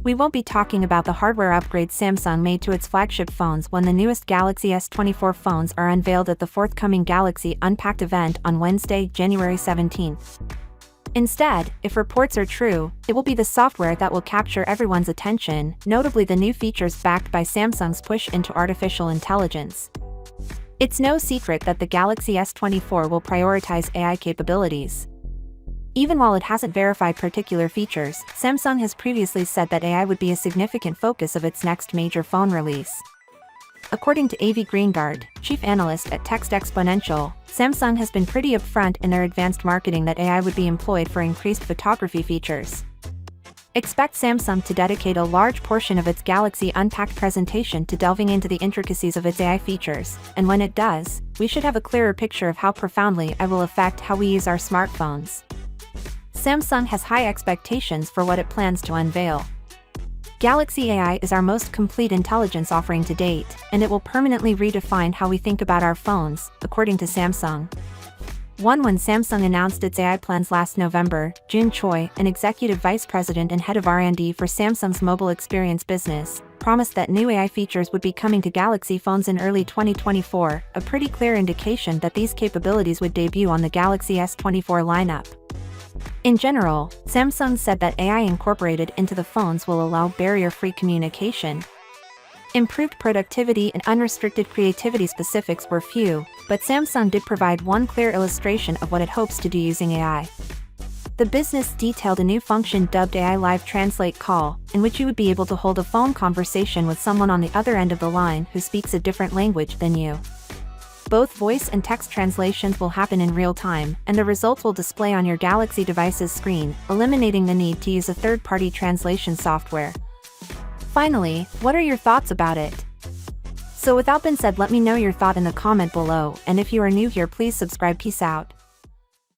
We won't be talking about the hardware upgrades Samsung made to its flagship phones when the newest Galaxy S24 phones are unveiled at the forthcoming Galaxy Unpacked event on Wednesday, January 17th. Instead, if reports are true, it will be the software that will capture everyone's attention, notably the new features backed by Samsung's push into artificial intelligence. It's no secret that the Galaxy S24 will prioritize AI capabilities. Even while it hasn't verified particular features, Samsung has previously said that AI would be a significant focus of its next major phone release. According to Avi Greengard, chief analyst at Text Exponential, Samsung has been pretty upfront in their advanced marketing that AI would be employed for increased photography features. Expect Samsung to dedicate a large portion of its Galaxy Unpacked presentation to delving into the intricacies of its AI features, and when it does, we should have a clearer picture of how profoundly AI will affect how we use our smartphones. Samsung has high expectations for what it plans to unveil. Galaxy AI is our most complete intelligence offering to date, and it will permanently redefine how we think about our phones, according to Samsung. When Samsung announced its AI plans last November, Jun Choi, an executive vice president and head of R&D for Samsung's mobile experience business, promised that new AI features would be coming to Galaxy phones in early 2024, a pretty clear indication that these capabilities would debut on the Galaxy S24 lineup. In general, Samsung said that AI incorporated into the phones will allow barrier-free communication. Improved productivity and unrestricted creativity specifics were few, but Samsung did provide one clear illustration of what it hopes to do using AI. The business detailed a new function dubbed AI Live Translate Call, in which you would be able to hold a phone conversation with someone on the other end of the line who speaks a different language than you. Both voice and text translations will happen in real time, and the results will display on your Galaxy device's screen, eliminating the need to use a third-party translation software. Finally, what are your thoughts about it? So without being said, let me know your thought in the comment below, and if you are new here, please subscribe. Peace out.